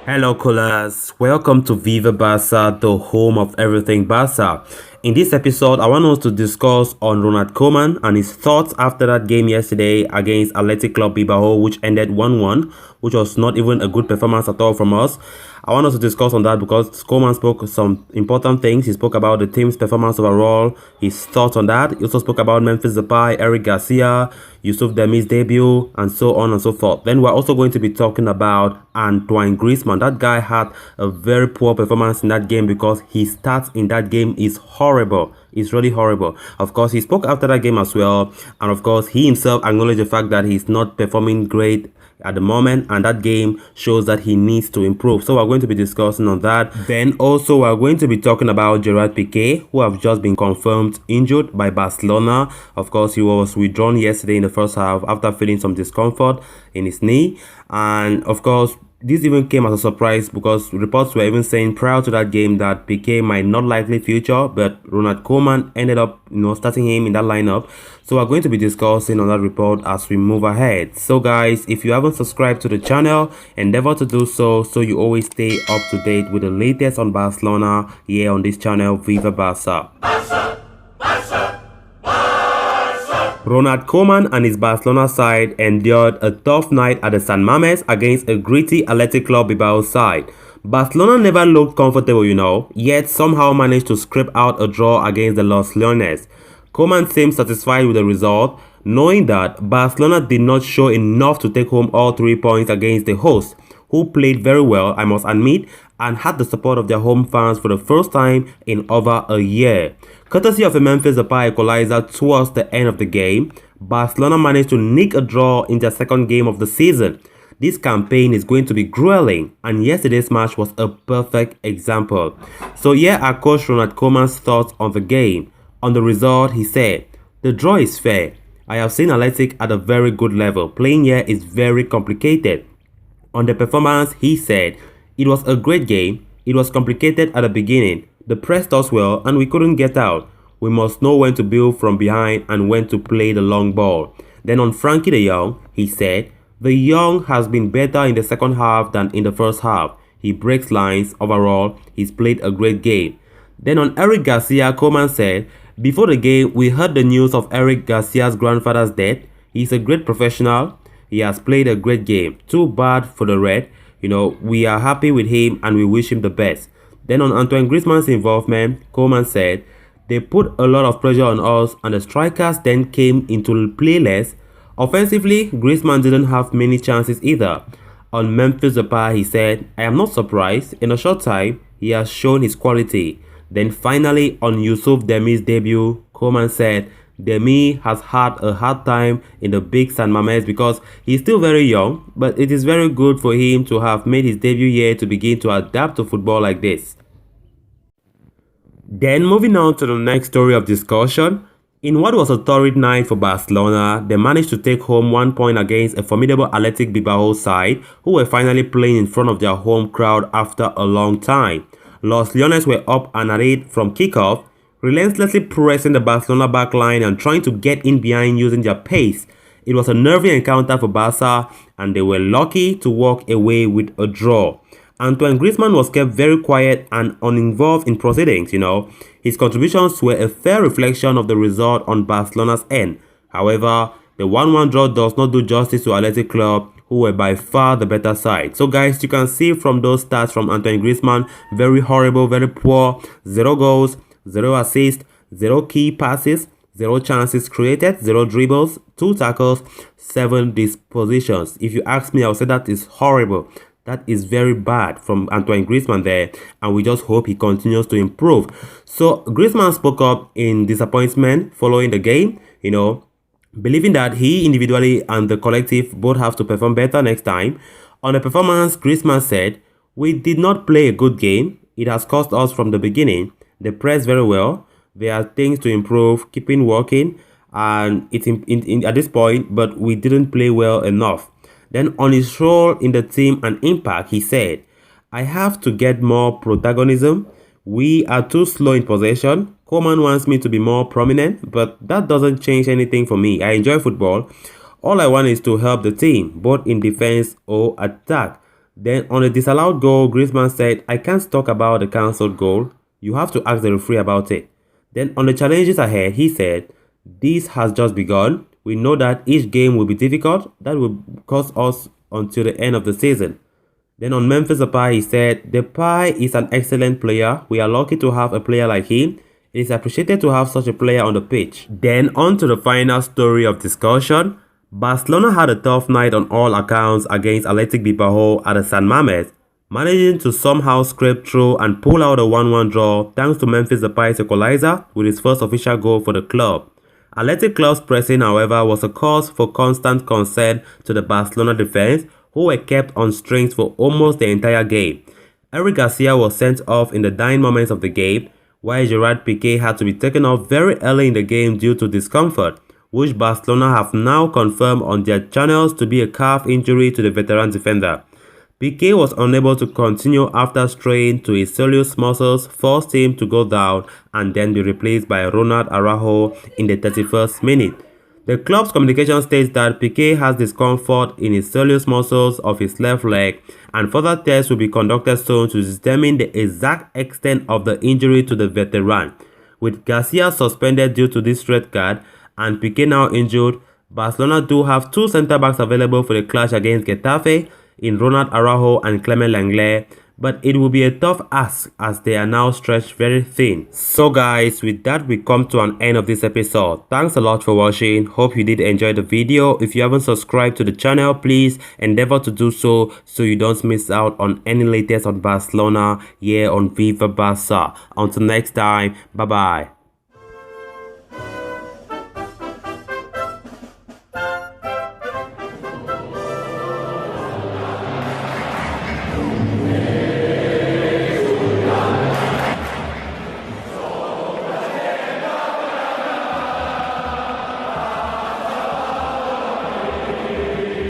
Hello, coolers. Welcome to Viva Barca, the home of everything Barca. In this episode, I want us to discuss on Ronald Koeman and his thoughts after that game yesterday against Athletic Club Bilbao, which ended 1-1, which was not even a good performance at all from us. I want us to discuss on that because Koeman spoke some important things. He spoke about the team's performance overall, his thoughts on that. He also spoke about Memphis Depay, Eric Garcia, Yusuf Demi's debut, and so on and so forth. Then we're also going to be talking about Antoine Griezmann. That guy had a very poor performance in that game because his stats in that game is horrible. It's really horrible. Of course, he spoke after that game as well, and of course, he himself acknowledged the fact that he's not performing great at the moment, and that game shows that he needs to improve. So we're going to be discussing on that. Then also we're going to be talking about Gérard Pique, who have just been confirmed injured by Barcelona. Of course, he was withdrawn yesterday in the first half after feeling some discomfort in his knee, and of course this even came as a surprise because reports were even saying prior to that game that Pique might not likely feature, but Ronald Koeman ended up, starting him in that lineup. So we're going to be discussing on that report as we move ahead. So guys, if you haven't subscribed to the channel, endeavor to do so you always stay up to date with the latest on Barcelona here on this channel, Viva Barca. Ronald Koeman and his Barcelona side endured a tough night at the San Mamés against a gritty Athletic Club Bilbao side. Barcelona never looked comfortable, yet somehow managed to scrape out a draw against the Los Leones. Koeman seemed satisfied with the result, knowing that Barcelona did not show enough to take home all 3 points against the hosts, who played very well, I must admit, and had the support of their home fans for the first time in over a year. Courtesy of a Memphis Depay equalizer towards the end of the game, Barcelona managed to nick a draw in their second game of the season. This campaign is going to be grueling, and yesterday's match was a perfect example. So here are Coach Ronald Koeman's thoughts on the game. On the result, he said, "The draw is fair. I have seen Athletic at a very good level. Playing here is very complicated." On the performance, he said, "It was a great game. It was complicated at the beginning. They pressed us well and we couldn't get out. We must know when to build from behind and when to play the long ball." Then on Frankie de Jong, he said, "The Young has been better in the second half than in the first half. He breaks lines. Overall, he's played a great game." Then on Eric Garcia, Koeman said, "Before the game, we heard the news of Eric Garcia's grandfather's death. He's a great professional. He has played a great game. Too bad for the red. We are happy with him and we wish him the best." Then on Antoine Griezmann's involvement, Koeman said, "They put a lot of pressure on us and the strikers then came into play less. Offensively, Griezmann didn't have many chances either." On Memphis Depay, he said, "I am not surprised. In a short time, he has shown his quality." Then finally, on Yusuf Demi's debut, Koeman said, "Demi has had a hard time in the big San Mamés because he's still very young, but it is very good for him to have made his debut here to begin to adapt to football like this." Then moving on to the next story of discussion, in what was a torrid night for Barcelona, they managed to take home 1 point against a formidable Athletic Bilbao side who were finally playing in front of their home crowd after a long time. Los Leones were up and at it from kickoff, relentlessly pressing the Barcelona backline and trying to get in behind using their pace. It was a nervy encounter for Barca and they were lucky to walk away with a draw. Antoine Griezmann was kept very quiet and uninvolved in proceedings, His contributions were a fair reflection of the result on Barcelona's end. However, the 1-1 draw does not do justice to Athletic Club, who were by far the better side. So guys, you can see from those stats from Antoine Griezmann, very horrible, very poor, 0 goals, 0 assists, 0 key passes, 0 chances created, 0 dribbles, 2 tackles, 7 dispositions. If you ask me, I would say that is horrible. That is very bad from Antoine Griezmann there, and we just hope he continues to improve. So Griezmann spoke up in disappointment following the game, believing that he individually and the collective both have to perform better next time. On the performance, Griezmann said, "We did not play a good game. It has cost us from the beginning. They pressed very well. There are things to improve, keeping working, and it's at this point, but we didn't play well enough." Then on his role in the team and impact, he said, "I have to get more protagonism. We are too slow in possession. Koeman wants me to be more prominent, but that doesn't change anything for me. I enjoy football. All I want is to help the team, both in defense or attack. Then on the disallowed goal, Griezmann said, "I can't talk about the cancelled goal. You have to ask the referee about it." Then on the challenges ahead, he said, "This has just begun. We know that each game will be difficult. That will cost us until the end of the season." Then on Memphis Depay, he said, "Depay is an excellent player. We are lucky to have a player like him. It is appreciated to have such a player on the pitch." Then on to the final story of discussion. Barcelona had a tough night on all accounts against Athletic Bilbao at the San Mamés, managing to somehow scrape through and pull out a 1-1 draw thanks to Memphis Depay's equalizer with his first official goal for the club. Athletic Club's pressing, however, was a cause for constant concern to the Barcelona defense, who were kept on strings for almost the entire game. Eric Garcia was sent off in the dying moments of the game, while Gérard Pique had to be taken off very early in the game due to discomfort, which Barcelona have now confirmed on their channels to be a calf injury to the veteran defender. Pique was unable to continue after strain to his soleus muscles forced him to go down and then be replaced by Ronald Araujo in the 31st minute. The club's communication states that Pique has discomfort in his soleus muscles of his left leg, and further tests will be conducted soon to determine the exact extent of the injury to the veteran. With Garcia suspended due to this red card and Pique now injured, Barcelona do have two centre-backs available for the clash against Getafe in Ronald Araujo and Clement Lenglet, but it will be a tough ask as they are now stretched very thin. So guys, with that we come to an end of this episode. Thanks a lot for watching. Hope you did enjoy the video. If you haven't subscribed to the channel, please endeavor to do so you don't miss out on any latest on Barcelona here on Viva Barca. Until next time, bye bye.